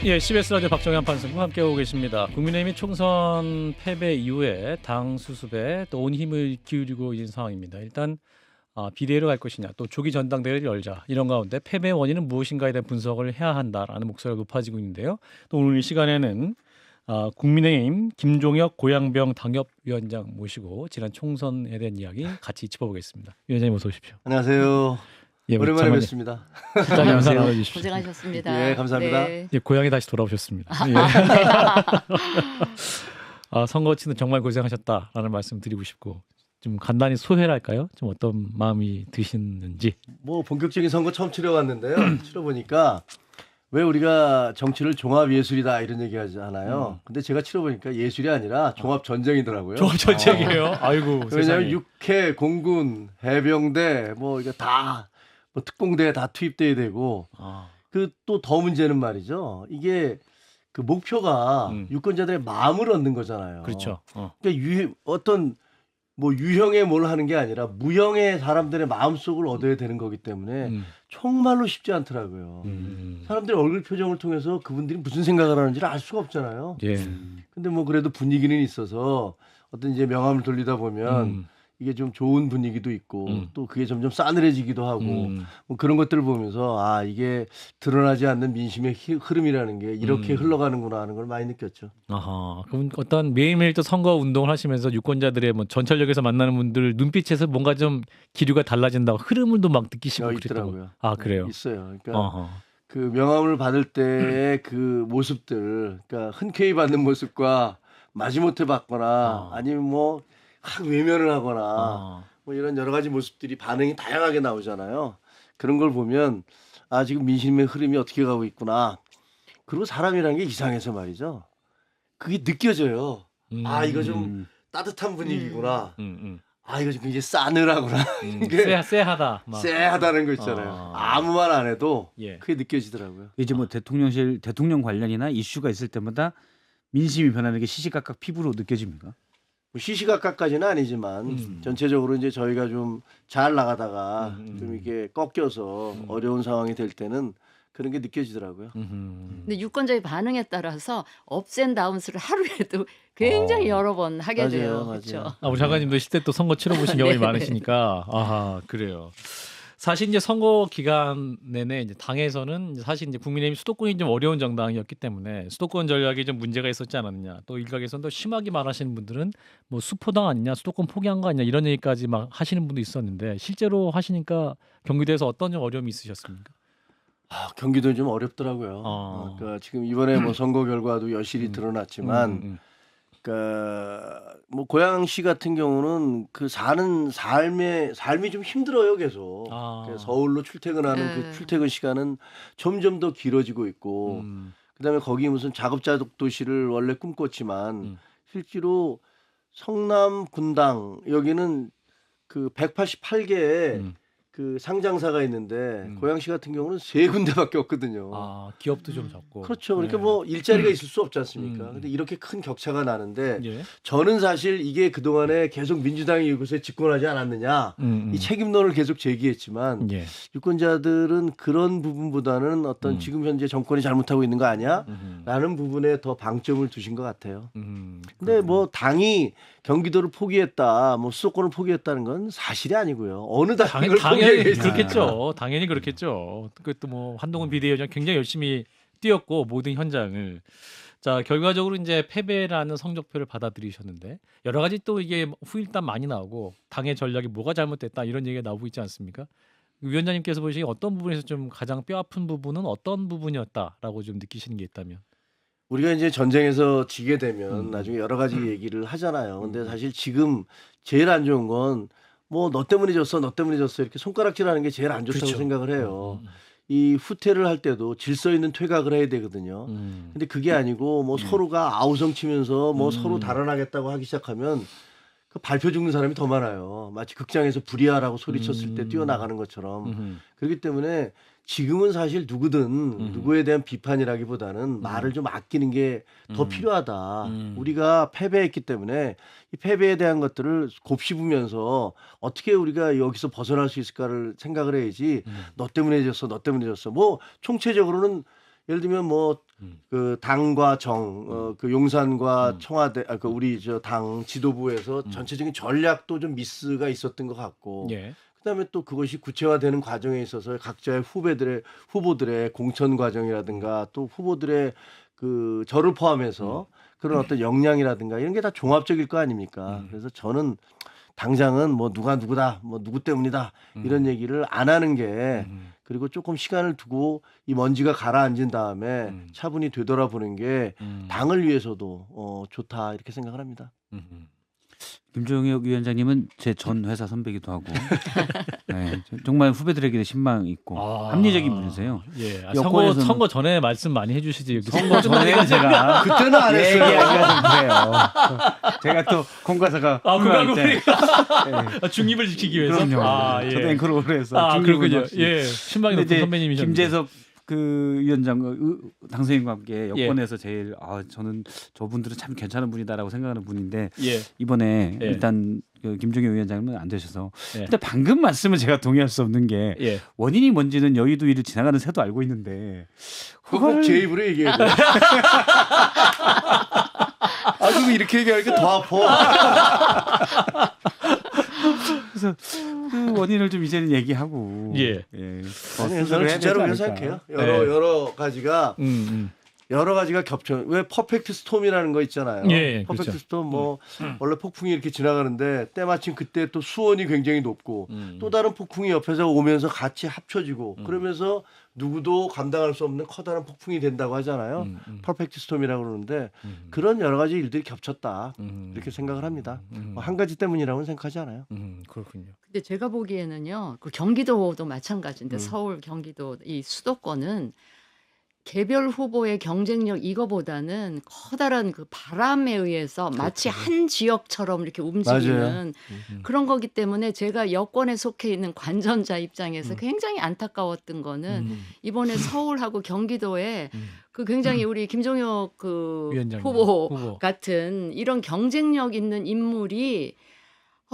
예, CBS 라디오 박정현 판사님 함께하고 계십니다. 국민의힘이 총선 패배 이후에 당 수습에 또 온 힘을 기울이고 있는 상황입니다. 일단 비대위로 갈 것이냐, 또 조기 전당대회를 열자, 이런 가운데 패배의 원인은 무엇인가에 대한 분석을 해야 한다라는 목소리가 높아지고 있는데요. 또 오늘 이 시간에는 국민의힘 김종혁 고양병 당협위원장 모시고 지난 총선에 대한 이야기 같이 짚어보겠습니다. 위원장님 어서 오십시오. 안녕하세요. 예, 오랜만에 뵙습니다. 살짝 인사 나눠주십시오. 고생하셨습니다. 예, 감사합니다. 네. 예, 고향에 다시 돌아오셨습니다. 예. 선거 치는 정말 고생하셨다라는 말씀 드리고 싶고, 좀 간단히 소회를 할까요? 좀 어떤 마음이 드시는지. 뭐 본격적인 선거 처음 치러봤는데요. 치러보니까 왜 우리가 정치를 종합예술이다 이런 얘기 하잖아요. 근데 제가 치러보니까 예술이 아니라 종합전쟁이더라고요. 종합전쟁이에요. 아이고 왜냐하면 세상에. 육해, 공군, 해병대 뭐 이거 다 뭐 특공대에 다 투입돼야 되고 그 또 더 문제는 말이죠. 이게 그 목표가 유권자들의 마음을 얻는 거잖아요. 그렇죠. 그러니까 어떤 뭐 유형의 뭘 하는 게 아니라 무형의 사람들의 마음속을 얻어야 되는 거기 때문에 정말로 쉽지 않더라고요. 사람들의 얼굴 표정을 통해서 그분들이 무슨 생각을 하는지를 알 수가 없잖아요. 예. 근데 뭐 그래도 분위기는 있어서 어떤 이제 명함을 돌리다 보면 이게 좀 좋은 분위기도 있고 또 그게 점점 싸늘해지기도 하고 뭐 그런 것들을 보면서 이게 드러나지 않는 민심의 흐름이라는 게 이렇게 흘러가는구나 하는 걸 많이 느꼈죠. 아하. 그럼 어떤 매일매일 또 선거 운동을 하시면서 유권자들의 뭐 전철역에서 만나는 분들 눈빛에서 뭔가 좀 기류가 달라진다고 흐름을 또 막 느끼시고 그랬다고. 있더라고요. 아 그래요. 있어요. 그러니까 아하. 그 명함을 받을 때의 그 모습들, 그러니까 흔쾌히 받는 모습과 마지못해 받거나 아니면 뭐 외면을 하거나 뭐 이런 여러 가지 모습들이 반응이 다양하게 나오잖아요. 그런 걸 보면 지금 민심의 흐름이 어떻게 가고 있구나. 그리고 사람이라는 게 이상해서 말이죠. 그게 느껴져요. 이거 좀 따뜻한 분위기구나. 이거 좀 굉장히 싸늘하구나. 이게 쎄하다. 막. 쎄하다는 거 있잖아요. 아무 말 안 해도 예. 그게 느껴지더라고요. 이제 뭐 대통령 관련이나 이슈가 있을 때마다 민심이 변하는 게 시시각각 피부로 느껴집니까? 뭐 시시각각까지는 아니지만 전체적으로 이제 저희가 좀 잘 나가다가 좀 이게 꺾여서 어려운 상황이 될 때는 그런 게 느껴지더라고요. 근데 유권자의 반응에 따라서 업스 앤 다운스를 하루에도 굉장히 여러 번 하게 돼요. 맞아요. 그렇죠. 우리 장관님도 실제 또 선거 치러보신 경험이 많으시니까 그래요. 사실 이제 선거 기간 내내 이제 당에서는 사실 이제 국민의힘 수도권이 좀 어려운 정당이었기 때문에 수도권 전략에 좀 문제가 있었지 않았느냐. 또 일각에서는 또 심하게 말하시는 분들은 뭐 수포당 아니냐, 수도권 포기한 거 아니냐 이런 얘기까지 막 하시는 분도 있었는데 실제로 하시니까 경기도에서 어떤 좀 어려움이 있으셨습니까? 경기도는 좀 어렵더라고요. 그러니까 지금 이번에 뭐 선거 결과도 여실히 드러났지만, 그러니까 뭐 고양시 같은 경우는 그 사는 삶이 좀 힘들어요 계속. 그러니까 서울로 출퇴근하는 그 출퇴근 시간은 점점 더 길어지고 있고, 그다음에 거기 무슨 자급자족 도시를 원래 꿈꿨지만 실제로 성남 분당 여기는 그 188개의 그 상장사가 있는데 고양시 같은 경우는 3군데밖에 없거든요. 기업도 좀 적고. 그렇죠. 그러니까 뭐 일자리가 있을 수 없지 않습니까? 근데 이렇게 큰 격차가 나는데 예. 저는 사실 이게 그동안에 계속 민주당이 이곳에 집권하지 않았느냐 이 책임론을 계속 제기했지만 예. 유권자들은 그런 부분보다는 어떤 지금 현재 정권이 잘못하고 있는 거 아니야? 라는 부분에 더 방점을 두신 것 같아요. 근데 뭐 당이 경기도를 포기했다, 뭐 수도권을 포기했다는 건 사실이 아니고요. 어느 당을 당연히 포기했겠어요. 그렇겠죠. 당연히 그렇겠죠. 그것도 뭐 한동훈 비대위원장 굉장히 열심히 뛰었고 모든 현장을. 자 결과적으로 이제 패배라는 성적표를 받아들이셨는데 여러 가지 또 이게 후일담 많이 나오고 당의 전략이 뭐가 잘못됐다 이런 얘기가 나오고 있지 않습니까? 위원장님께서 보시기에 어떤 부분에서 좀 가장 뼈아픈 부분은 어떤 부분이었다라고 좀 느끼시는 게 있다면? 우리가 이제 전쟁에서 지게 되면 나중에 여러 가지 얘기를 하잖아요. 근데 사실 지금 제일 안 좋은 건 뭐 너 때문에 졌어, 너 때문에 졌어 이렇게 손가락질하는 게 제일 안 좋다고 그렇죠. 생각을 해요. 이 후퇴를 할 때도 질서 있는 퇴각을 해야 되거든요. 근데 그게 아니고 뭐 서로가 아우성 치면서 뭐 서로 달아나겠다고 하기 시작하면 그 발표 죽는 사람이 더 많아요. 마치 극장에서 불이야라고 소리쳤을 때 뛰어나가는 것처럼. 그렇기 때문에 지금은 사실 누구든 누구에 대한 비판이라기보다는 말을 좀 아끼는 게 더 필요하다. 우리가 패배했기 때문에 이 패배에 대한 것들을 곱씹으면서 어떻게 우리가 여기서 벗어날 수 있을까를 생각을 해야지 너 때문에 졌어, 너 때문에 졌어. 뭐 총체적으로는 예를 들면 뭐 그 당과 그 용산과 청와대, 그 우리 저 당 지도부에서 전체적인 전략도 좀 미스가 있었던 것 같고, 예. 그다음에 또 그것이 구체화되는 과정에 있어서 각자의 후보들의 공천 과정이라든가 또 후보들의 그 저를 포함해서 그런 어떤 역량이라든가 이런 게 다 종합적일 거 아닙니까? 그래서 저는 당장은 뭐 누가 누구다, 뭐 누구 때문이다 이런 얘기를 안 하는 게, 그리고 조금 시간을 두고 이 먼지가 가라앉은 다음에 차분히 되돌아보는 게 당을 위해서도 좋다 이렇게 생각을 합니다. 김종혁 위원장님은 제 전 회사 선배기도 하고 네, 정말 후배들에게 신망 있고 합리적인 분이세요. 예. 여권에서는- 선거 전에 말씀 많이 해주시지. 여기 선거 전에는 제가 그때는 안 했어요. 얘기하기가 좀 그래요. 제가 또 공과사가 그거 때 중립을 지키기 위해서. 그럼요. 예. 저도 앵커를 오래 해서 그렇군요. 중립은 없이. 예. 신망이 근데 높은 이제 선배님이셨는데. 김재석 그 위원장 당선인과 함께 여권에서 제일 저는 저분들은 참 괜찮은 분이다라고 생각하는 분인데 예. 이번에 예. 일단 그 김종혁 위원장님은 안 되셔서 예. 근데 방금 말씀은 제가 동의할 수 없는 게 예. 원인이 뭔지는 여의도 위를 지나가는 새도 알고 있는데 그거 제 입으로 얘기해야 돼. 그거 이렇게 얘기하니까 더 아파. 그래서 그 원인을 좀 이제는 얘기하고 예. 더 아니, 수습을 저는 해야 진짜로 되지 그렇게 않을까. 생각해요. 네. 여러 가지가 겹쳐. 왜 퍼펙트 스톰이라는 거 있잖아요. 예, 퍼펙트 그렇죠. 스톰 뭐 원래 폭풍이 이렇게 지나가는데 때마침 그때 또 수온이 굉장히 높고 또 다른 폭풍이 옆에서 오면서 같이 합쳐지고 그러면서 누구도 감당할 수 없는 커다란 폭풍이 된다고 하잖아요. 퍼펙트 스톰이라고 그러는데 그런 여러 가지 일들이 겹쳤다 이렇게 생각을 합니다. 뭐한 가지 때문이라고는 생각하지 않아요. 그렇군요. 근데 제가 보기에는요, 그 경기도도 마찬가지인데 서울, 경기도 이 수도권은 개별 후보의 경쟁력 이거보다는 커다란 그 바람에 의해서 마치 한 지역처럼 이렇게 움직이는 그런 거기 때문에 제가 여권에 속해 있는 관전자 입장에서 굉장히 안타까웠던 거는 이번에 서울하고 경기도에 그 굉장히 우리 김종혁 그 위원장님, 후보 같은 이런 경쟁력 있는 인물이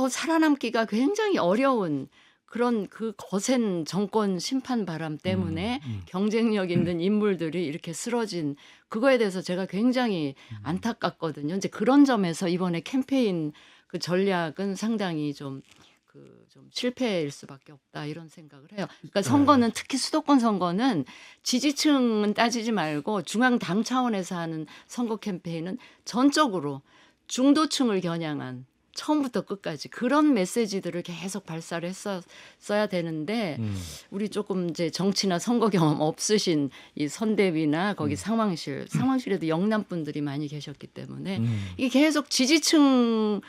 살아남기가 굉장히 어려운 그런 그 거센 정권 심판 바람 때문에 경쟁력 있는 인물들이 이렇게 쓰러진 그거에 대해서 제가 굉장히 안타깝거든요. 이제 그런 점에서 이번에 캠페인 그 전략은 상당히 좀 실패일 수밖에 없다 이런 생각을 해요. 그러니까 선거는 특히 수도권 선거는 지지층은 따지지 말고 중앙 당 차원에서 하는 선거 캠페인은 전적으로 중도층을 겨냥한 처음부터 끝까지 그런 메시지들을 계속 발사를 했어야 되는데 우리 조금 이제 정치나 선거 경험 없으신 이 선대위나 거기 상황실에도 영남 분들이 많이 계셨기 때문에 이게 계속 지지층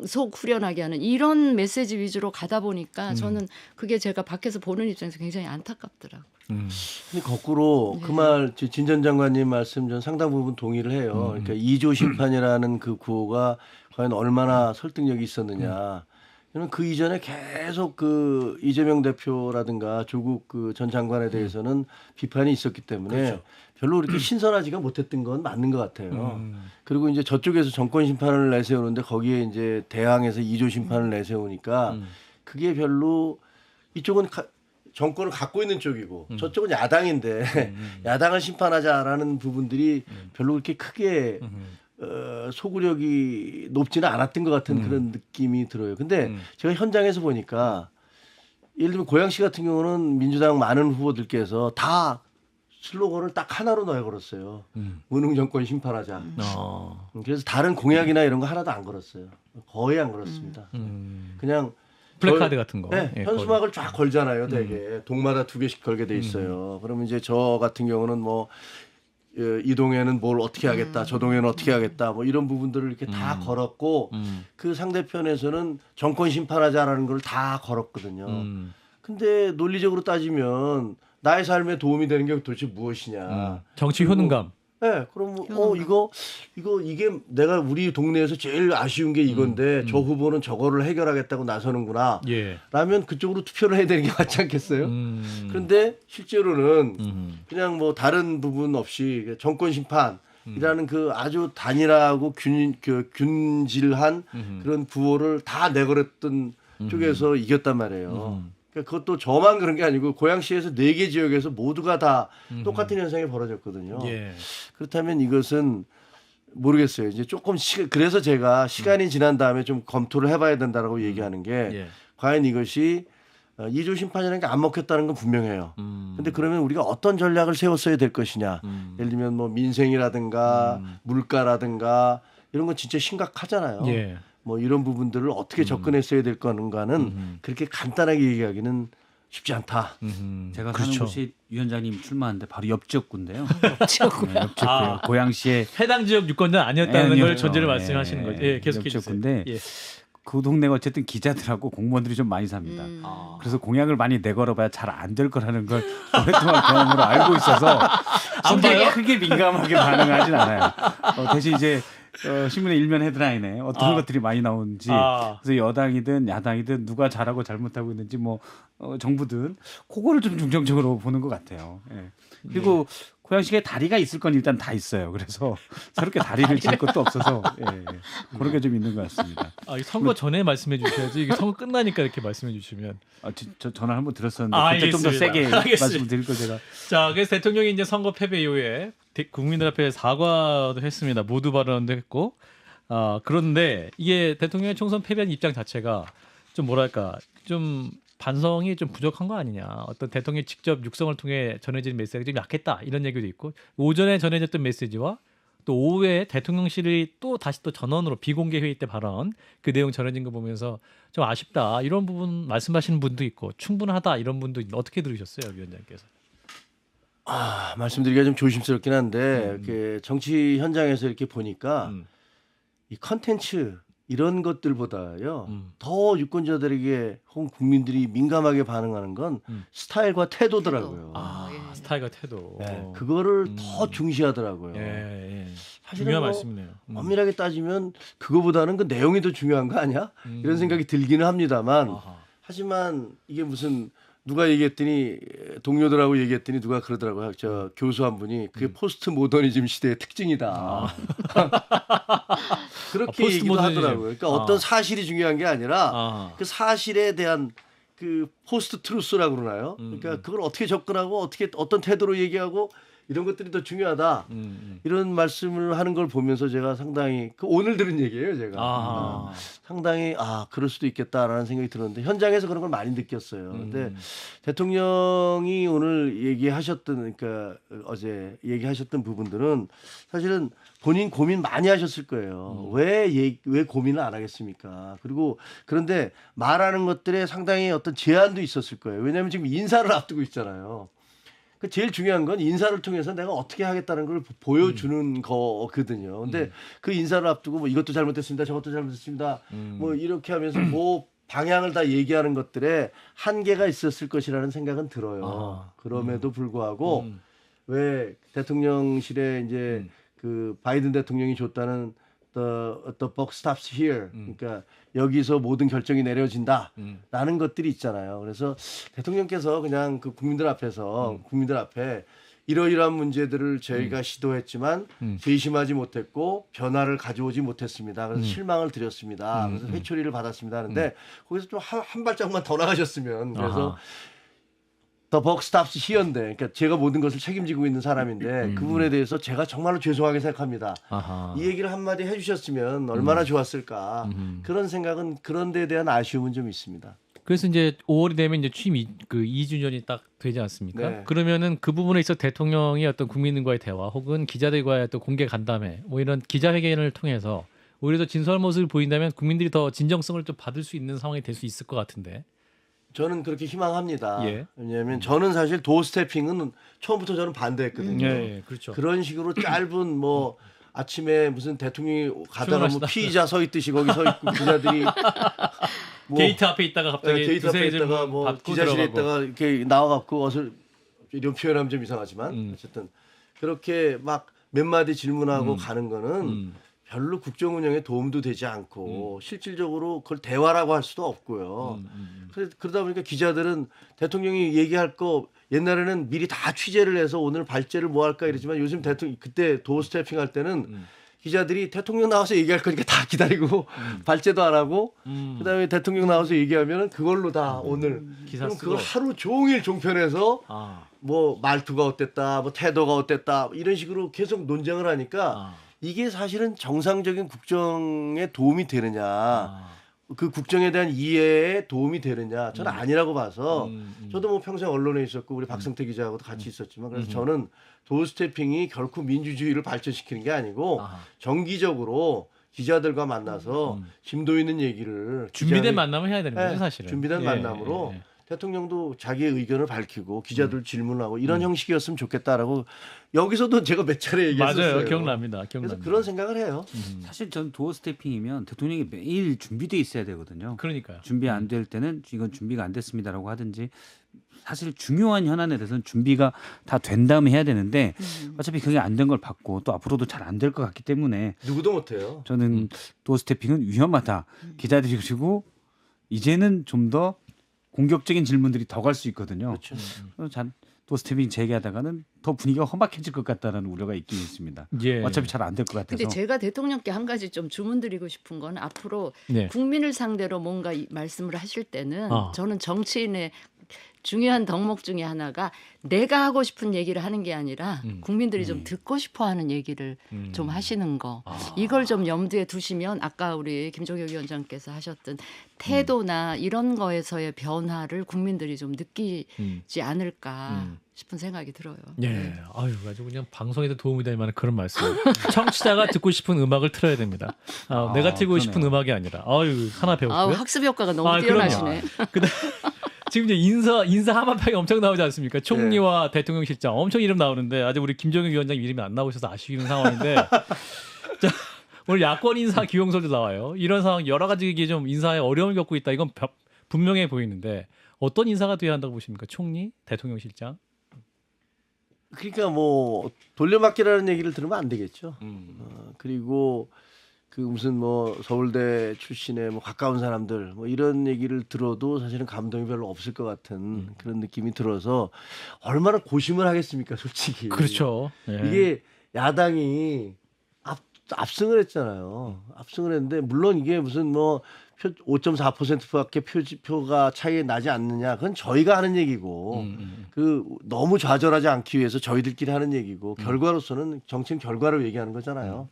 속 후련하게 하는 이런 메시지 위주로 가다 보니까 저는 그게 제가 밖에서 보는 입장에서 굉장히 안타깝더라고요. 근데 거꾸로 그 말 진 전 장관님 말씀 전 상당 부분 동의를 해요. 그러니까 2조 심판이라는 그 구호가 과연 얼마나 설득력이 있었느냐. 저는 그 이전에 계속 그 이재명 대표라든가 조국 그 전 장관에 대해서는 비판이 있었기 때문에 그렇죠. 별로 그렇게 신선하지가 못했던 건 맞는 것 같아요. 그리고 이제 저쪽에서 정권 심판을 내세우는데 거기에 이제 대항해서 2조 심판을 내세우니까 그게 별로 이쪽은 정권을 갖고 있는 쪽이고 저쪽은 야당인데 야당을 심판하자라는 부분들이 별로 그렇게 크게 소구력이 높지는 않았던 것 같은 그런 느낌이 들어요. 근데 제가 현장에서 보니까 예를 들면 고양시 같은 경우는 민주당 많은 후보들께서 다 슬로건을 딱 하나로 넣어걸었어요. 무능 정권 심판하자. 그래서 다른 공약이나 이런 거 하나도 안 걸었어요. 거의 안 걸었습니다. 그냥 플래카드 같은 거. 네, 예, 현수막을 쫙 걸잖아요. 되게 동마다 2개씩 걸게 돼 있어요. 그러면 이제 저 같은 경우는 뭐 이 동에는 뭘 어떻게 하겠다, 저 동에는 어떻게 하겠다, 뭐 이런 부분들을 이렇게 다 걸었고 그 상대편에서는 정권 심판하자라는 걸 다 걸었거든요. 근데 논리적으로 따지면 나의 삶에 도움이 되는 게 도대체 무엇이냐? 정치 효능감. 네, 그럼 이게 내가 우리 동네에서 제일 아쉬운 게 이건데 저 후보는 저거를 해결하겠다고 나서는구나. 예. 라면 그쪽으로 투표를 해야 되는 게 맞지 않겠어요? 그런데 실제로는 그냥 뭐 다른 부분 없이 정권 심판이라는 그 아주 단일하고 균질한 그런 구호를 다 내걸었던 쪽에서 이겼단 말이에요. 그러니까 그것도 저만 그런 게 아니고 고양시에서 4개 지역에서 모두가 다 똑같은 현상이 벌어졌거든요. 예. 그렇다면 이것은 모르겠어요. 이제 조금 그래서 제가 시간이 지난 다음에 좀 검토를 해봐야 된다라고 얘기하는 게 예. 과연 이것이 2조 심판이라는 게 안 먹혔다는 건 분명해요. 근데 그러면 우리가 어떤 전략을 세웠어야 될 것이냐. 예를 들면 뭐 민생이라든가 물가라든가 이런 건 진짜 심각하잖아요. 예. 뭐 이런 부분들을 어떻게 접근했어야 될 건가는 그렇게 간단하게 얘기하기는 쉽지 않다. 제가 그렇죠. 사는 곳이 위원장님 출마하는데 바로 옆 지역구인데요. 지역구. 네, 옆 지역구예요. 고양시에 해당 지역 유권자 아니었다는 걸 아니었죠. 전제를 말씀하시는 거죠. 예, 계속해 옆 주세요. 지역구인데 예. 그 동네가 어쨌든 기자들하고 공무원들이 좀 많이 삽니다. 아. 그래서 공약을 많이 내걸어봐야 잘 안 될 거라는 걸 오랫동안 경험으로 알고 있어서 크게 민감하게 반응하진 않아요. 대신 이제 신문의 일면 헤드라인에 어떤 것들이 많이 나오는지 그래서 여당이든 야당이든 누가 잘하고 잘못하고 있는지 뭐 정부든 그거를 좀 중점적으로 보는 것 같아요. 예. 그리고 고양시에 다리가 있을 건 일단 다 있어요. 그래서 새롭게 다리를 질 것도 없어서 그런 게 좀 있는 것 같습니다. 이 선거 전에 말씀해 주셔야지. 이게 선거 끝나니까 이렇게 말씀해 주시면. 저 전화 한번 들었었는데 그때 좀 더 세게 말씀을 드릴 걸 제가. 자, 그래서 대통령이 이제 선거 패배 이후에 국민들 앞에 사과도 했습니다. 모두 발언도 했고. 그런데 이게 대통령의 총선 패배한 입장 자체가 좀 뭐랄까 좀 반성이 좀 부족한 거 아니냐. 어떤 대통령이 직접 육성을 통해 전해진 메시지가 좀 약했다. 이런 얘기도 있고 오전에 전해졌던 메시지와 또 오후에 대통령실이 또 다시 또 전원으로 비공개 회의 때 발언 그 내용 전해진 거 보면서 좀 아쉽다. 이런 부분 말씀하시는 분도 있고 충분하다. 이런 분도 있는데 어떻게 들으셨어요, 위원장께서? 말씀드리기가 좀 조심스럽긴 한데 이렇게 정치 현장에서 이렇게 보니까 이 컨텐츠 이런 것들보다요 더 유권자들에게 혹은 국민들이 민감하게 반응하는 건 스타일과 태도더라고요. 예. 스타일과 태도. 네, 그거를 더 중시하더라고요. 예. 사실은 중요한 뭐 말씀이네요. 엄밀하게 따지면 그거보다는 그 내용이 더 중요한 거 아니야? 이런 생각이 들기는 합니다만 하지만 이게 무슨 누가 얘기했더니 동료들하고 얘기했더니 누가 그러더라고요. 저 교수 한 분이 그게 포스트 모더니즘 시대의 특징이다. 그렇게 포스트 얘기도 모더니즘. 하더라고요. 그러니까 어떤 사실이 중요한 게 아니라 그 사실에 대한 그 포스트 트루스라고 그러나요? 그러니까 그걸 어떻게 접근하고 어떻게 어떤 태도로 얘기하고 이런 것들이 더 중요하다. 이런 말씀을 하는 걸 보면서 제가 상당히 오늘 들은 얘기예요, 제가. 상당히 그럴 수도 있겠다라는 생각이 들었는데 현장에서 그런 걸 많이 느꼈어요. 근데 대통령이 오늘 얘기하셨던 그러니까 어제 얘기하셨던 부분들은 사실은 본인 고민 많이 하셨을 거예요. 왜 고민을 안 하겠습니까? 그리고 그런데 말하는 것들에 상당히 어떤 제한도 있었을 거예요. 왜냐하면 지금 인사를 앞두고 있잖아요. 그 제일 중요한 건 인사를 통해서 내가 어떻게 하겠다는 걸 보여주는 거거든요. 근데 그 인사를 앞두고 뭐 이것도 잘못됐습니다. 저것도 잘못됐습니다. 뭐 이렇게 하면서 뭐 방향을 다 얘기하는 것들에 한계가 있었을 것이라는 생각은 들어요. 그럼에도 불구하고 왜 대통령실에 이제 그 바이든 대통령이 줬다는 the buck stops here. 그러니까 여기서 모든 결정이 내려진다라는 것들이 있잖아요. 그래서 대통령께서 그냥 그 국민들 앞에 이러이러한 문제들을 저희가 시도했지만 재심하지 못했고 변화를 가져오지 못했습니다. 그래서 실망을 드렸습니다. 그래서 회초리를 받았습니다. 하는데 거기서 좀 한 발짝만 더 나가셨으면 그래서 The buck stops here인데, 그러니까 제가 모든 것을 책임지고 있는 사람인데 그 부분에 대해서 제가 정말로 죄송하게 생각합니다. 이 얘기를 한마디 해주셨으면 얼마나 좋았을까. 그런 생각은 그런 데에 대한 아쉬움은 좀 있습니다. 그래서 이제 5월이 되면 이제 취임 2주년이 딱 되지 않습니까? 네. 그러면은 그 부분에 있어 대통령이 어떤 국민과의 대화 혹은 기자들과의 또 공개 간담회 뭐 이런 기자회견을 통해서 오히려 더 진솔한 모습을 보인다면 국민들이 더 진정성을 좀 받을 수 있는 상황이 될 수 있을 것 같은데. 저는 그렇게 희망합니다. 예. 왜냐하면 저는 사실 도어 스태핑은 처음부터 저는 반대했거든요. 그렇죠. 그런 식으로 짧은 뭐 아침에 무슨 대통령이 가다가 뭐 출근하시다. 피의자 서 있듯이 거기 서 있고 기자들이 뭐 게이트 앞에 있다가 갑자기 게이트 앞에 있다가 뭐 받고 기자실에 들어가고. 있다가 이렇게 나와갖고 이런 표현하면 좀 이상하지만 어쨌든 그렇게 막 몇 마디 질문하고 가는 거는 별로 국정 운영에 도움도 되지 않고 실질적으로 그걸 대화라고 할 수도 없고요. 그러다 보니까 기자들은 대통령이 얘기할 거 옛날에는 미리 다 취재를 해서 오늘 발제를 뭐 할까 이러지만 요즘 대통령 그때 도어 스태핑 할 때는 기자들이 대통령 나와서 얘기할 거니까 다 기다리고 발제도 안 하고 그다음에 대통령 나와서 얘기하면 그걸로 다 오늘 기사 그럼 쓰고. 그걸 하루 종일 종편에서 아. 뭐 말투가 어땠다, 뭐 태도가 어땠다 이런 식으로 계속 논쟁을 하니까 아. 이게 사실은 정상적인 국정에 도움이 되느냐, 아. 그 국정에 대한 이해에 도움이 되느냐, 저는 아니라고 봐서 저도 뭐 평생 언론에 있었고 우리 박성태 기자하고도 같이 있었지만 그래서 저는 도어스태핑이 결코 민주주의를 발전시키는 게 아니고 아하. 정기적으로 기자들과 만나서 심도 있는 얘기를 준비된 기자들- 만남을 해야 되는 거죠, 네, 사실은. 준비된 예, 만남으로 예, 예. 대통령도 자기의 의견을 밝히고 기자들 질문하고 이런 형식이었으면 좋겠다라고 여기서도 제가 몇 차례 얘기했었어요. 맞아요. 기억납니다. 그래서 기억납니다. 그런 생각을 해요. 사실 전 도어 스태핑이면 대통령이 매일 준비돼 있어야 되거든요. 그러니까요. 준비 안 될 때는 이건 준비가 안 됐습니다라고 하든지 사실 중요한 현안에 대해서는 준비가 다 된 다음에 해야 되는데 어차피 그게 안 된 걸 받고 또 앞으로도 잘 안 될 것 같기 때문에 누구도 못해요. 저는 도어 스태핑은 위험하다. 기자들이 그리고 이제는 좀 더 공격적인 질문들이 더 갈 수 있거든요. 그렇죠. 도어 스태핑 재개하다가는 더 분위기가 험악해질 것 같다는 우려가 있긴 있습니다. 예. 어차피 잘 안 될 것 같아서. 근데 제가 대통령께 한 가지 좀 주문드리고 싶은 건 앞으로 네. 국민을 상대로 뭔가 말씀을 하실 때는 아. 저는 정치인의 중요한 덕목 중에 하나가 내가 하고 싶은 얘기를 하는 게 아니라 국민들이 좀 듣고 싶어하는 얘기를 좀 하시는 거. 이걸 좀 염두에 두시면 아까 우리 김종혁 위원장께서 하셨던 태도나 이런 거에서의 변화를 국민들이 좀 느끼지 않을까 싶은 생각이 들어요. 예. 아유, 아주 그냥 방송에도 도움이 될 만한 그런 말씀. 청취자가 듣고 싶은 음악을 틀어야 됩니다. 내가 틀고 싶은 그러네요. 음악이 아니라. 아유, 하나 배웠고요. 아우, 학습 효과가 너무 아, 뛰어나시네. 지금 이제 인사 한마평이 엄청 나오지 않습니까? 총리와 대통령 실장 엄청 이름 나오는데 아직 우리 김정일 위원장 이름이 안 나오셔서 아쉬운 상황인데 자, 오늘 야권 인사 기용설도 나와요. 이런 상황 여러 가지 이게 좀 인사에 어려움을 겪고 있다. 이건 분명해 보이는데 어떤 인사가 돼야 한다고 보십니까? 총리, 대통령 실장? 그러니까 뭐 돌려막기라는 얘기를 들으면 안 되겠죠. 그리고 그 무슨 뭐 서울대 출신의 뭐 가까운 사람들 뭐 이런 얘기를 들어도 사실은 감동이 별로 없을 것 같은 그런 느낌이 들어서 얼마나 고심을 하겠습니까, 솔직히. 그렇죠. 예. 이게 야당이 압승을 했잖아요. 압승을 했는데 물론 이게 무슨 뭐 5.4%밖에 표가 차이 나지 않느냐. 그건 저희가 하는 얘기고 그 너무 좌절하지 않기 위해서 저희들끼리 하는 얘기고 결과로서는 정치는 결과를 얘기하는 거잖아요.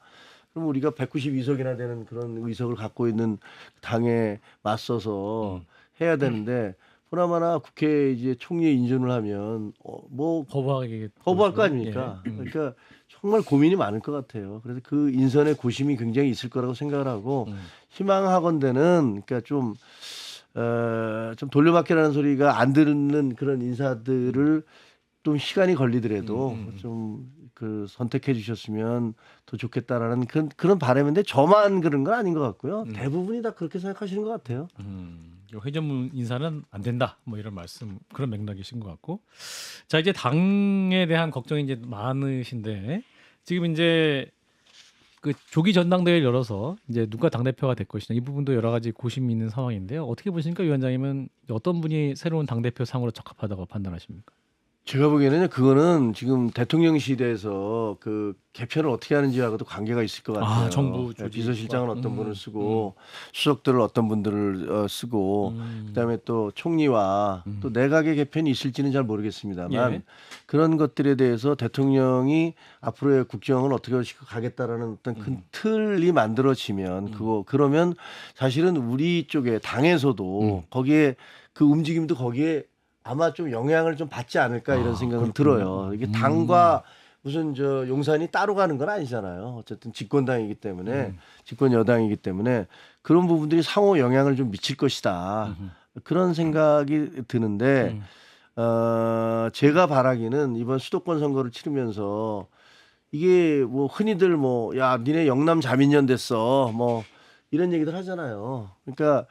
그럼 우리가 192석이나 되는 그런 의석을 갖고 있는 당에 맞서서 해야 되는데 보나마나 국회에 이제 총리에 인준을 하면 뭐 거부할 거 아닙니까? 예. 그러니까 정말 고민이 많을 것 같아요. 그래서 그 인선에 고심이 굉장히 있을 거라고 생각을 하고 희망하건대는 그러니까 좀 돌려막기라는 소리가 안 듣는 그런 인사들을 좀 시간이 걸리더라도 좀 그 선택해 주셨으면 더 좋겠다라는 그런 바람인데 저만 그런 건 아닌 것 같고요. 대부분이 다 그렇게 생각하시는 것 같아요. 회전문 인사는 안 된다. 뭐 이런 말씀 그런 맥락이신 것 같고. 자, 이제 당에 대한 걱정이 이제 많으신데 지금 이제 그 조기 전당대회를 열어서 이제 누가 당대표가 될 것이냐 이 부분도 여러 가지 고심이 있는 상황인데요. 어떻게 보십니까, 위원장님은 어떤 분이 새로운 당대표 상으로 적합하다고 판단하십니까? 제가 보기에는 그거는 지금 대통령실에서 그 개편을 어떻게 하는지하고도 관계가 있을 것 같아요. 정부 조직. 비서실장은 어떤 분을 쓰고 수석들을 어떤 분들을 쓰고 그다음에 또 총리와 또 내각의 개편이 있을지는 잘 모르겠습니다만 예. 그런 것들에 대해서 대통령이 앞으로의 국정을 어떻게 가겠다라는 어떤 큰 틀이 만들어지면 그러면 사실은 우리 쪽에 당에서도 거기에 그 움직임도 거기에 아마 좀 영향을 좀 받지 않을까 이런 생각은 들어요. 이게 당과 무슨 저 용산이 따로 가는 건 아니잖아요. 어쨌든 집권당이기 때문에 집권 여당이기 때문에 그런 부분들이 상호 영향을 좀 미칠 것이다. 그런 생각이 드는데 제가 바라기는 이번 수도권 선거를 치르면서 이게 뭐 흔히들 뭐 야 니네 영남 자민련 됐어 뭐 이런 얘기들 하잖아요. 그러니까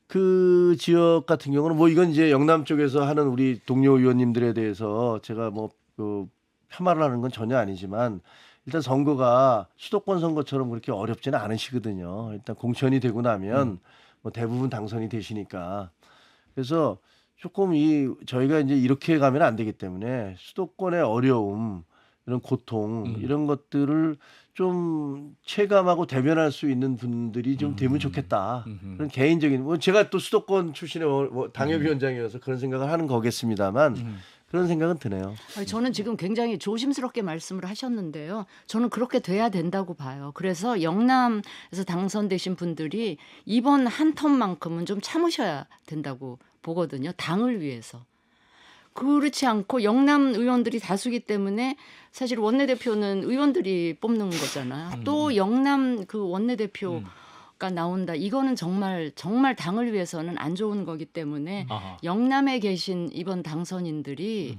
그 지역 같은 경우는 뭐 이건 이제 영남 쪽에서 하는 우리 동료 의원님들에 대해서 제가 뭐 그 폄하를 하는 건 전혀 아니지만 일단 선거가 수도권 선거처럼 그렇게 어렵지는 않으시거든요. 일단 공천이 되고 나면 뭐 대부분 당선이 되시니까 그래서 조금 저희가 이제 이렇게 가면 안 되기 때문에 수도권의 어려움 이런 고통 이런 것들을 좀 체감하고 대변할 수 있는 분들이 좀 되면 좋겠다. 그런 개인적인 뭐 제가 또 수도권 출신의 당협위원장이어서 그런 생각을 하는 거겠습니다만 그런 생각은 드네요. 아니, 저는 지금 굉장히 조심스럽게 말씀을 하셨는데요. 저는 그렇게 돼야 된다고 봐요. 그래서 영남에서 당선되신 분들이 이번 한 텀만큼은 좀 참으셔야 된다고 보거든요. 당을 위해서. 그렇지 않고 영남 의원들이 다수기 때문에 사실 원내대표는 의원들이 뽑는 거잖아요. 또 영남 그 원내대표가 나온다. 이거는 정말 당을 위해서는 안 좋은 거기 때문에 영남에 계신 이번 당선인들이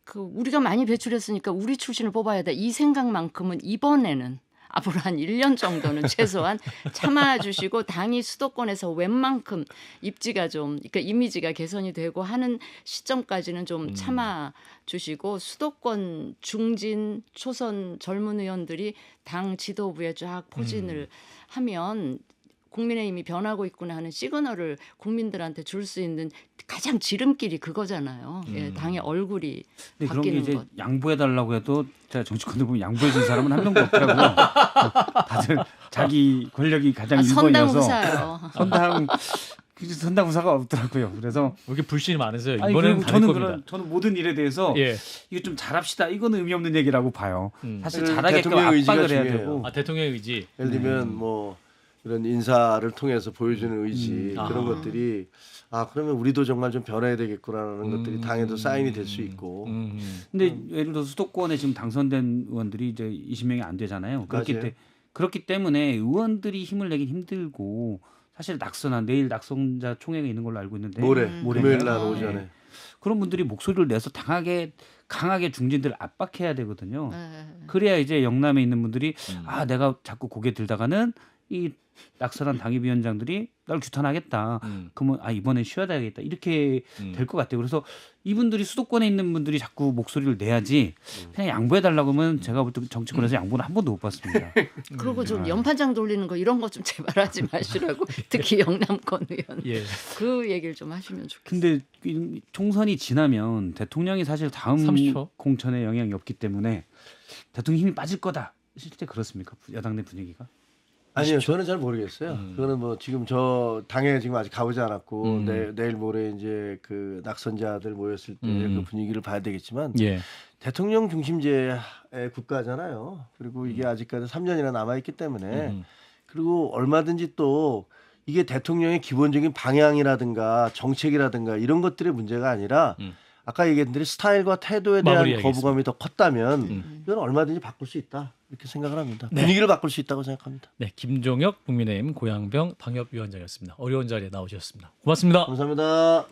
그 우리가 많이 배출했으니까 우리 출신을 뽑아야 돼. 이 생각만큼은 이번에는 앞으로 한 1년 정도는 최소한 참아주시고 당이 수도권에서 웬만큼 입지가 좀 그러니까 이미지가 개선이 되고 하는 시점까지는 좀 참아주시고 수도권 중진 초선 젊은 의원들이 당 지도부에 쫙 포진을 하면 국민의힘이 변하고 있구나 하는 시그널을 국민들한테 줄 수 있는 가장 지름길이 그거잖아요. 예, 당의 얼굴이 근데 그런 게 바뀌는 이제 것. 양보해달라고 해도 제가 정치권들 보면 양보해준 사람은 한 명도 없더라고요. 다들 자기 권력이 가장 선당 1번이어서 후사요. 선당 후사가 없더라고요. 그래서 왜 이렇게 불신이 많으세요? 아니, 이번에는 그리고 다를 겁니다. 저는 모든 일에 대해서 예. 이거 좀 잘합시다. 이거는 의미 없는 얘기라고 봐요. 사실 그래서 잘하게끔 대통령의 의지가 압박을 해야 중요해요. 되고. 대통령의 의지. 예를 들면 뭐 이런 인사를 통해서 보여주는 의지 그런 것들이 그러면 우리도 정말 좀 변해야 되겠구나라는 것들이 당에도 사인이 될 수 있고 근데 예를 들어 수도권에 지금 당선된 의원들이 이제 20명이 안 되잖아요. 그렇기 때문에 의원들이 힘을 내긴 힘들고 사실 내일 낙선자 총회가 있는 걸로 알고 있는데 모레 금요일 날 오전에 네. 그런 분들이 목소리를 내서 강하게 중진들을 압박해야 되거든요. 그래야 이제 영남에 있는 분들이 내가 자꾸 고개 들다가는 이 낙선한 당협위원장들이 날 규탄하겠다. 그러면 이번엔 쉬어야 되겠다. 이렇게 될 것 같아요. 그래서 이분들이 수도권에 있는 분들이 자꾸 목소리를 내야지 그냥 양보해달라고 하면 제가 볼 때 정치권에서 양보는 한 번도 못 봤습니다. 그리고 좀 연판장 돌리는 거 이런 거 좀 제발 하지 마시라고 특히 영남권 의원 예. 그 얘기를 좀 하시면 좋겠어요. 근데 총선이 지나면 대통령이 사실 다음 30초? 공천에 영향이 없기 때문에 대통령 힘이 빠질 거다. 실제 그렇습니까? 여당 내 분위기가? 아니요, 저는 잘 모르겠어요. 그거는 뭐 지금 저 당에 지금 아직 가보지 않았고 내일 모레 이제 그 낙선자들 모였을 때 그 분위기를 봐야 되겠지만 예. 대통령 중심제의 국가잖아요. 그리고 이게 아직까지 3년이나 남아 있기 때문에 그리고 얼마든지 또 이게 대통령의 기본적인 방향이라든가 정책이라든가 이런 것들의 문제가 아니라 아까 얘기했던 대로 스타일과 태도에 대한 마무리하겠습니다. 거부감이 더 컸다면 이건 얼마든지 바꿀 수 있다 이렇게 생각을 합니다. 분위기를 바꿀 수 있다고 생각합니다. 네, 김종혁 국민의힘 고양병 당협위원장이었습니다. 어려운 자리에 나오셨습니다. 고맙습니다. 감사합니다.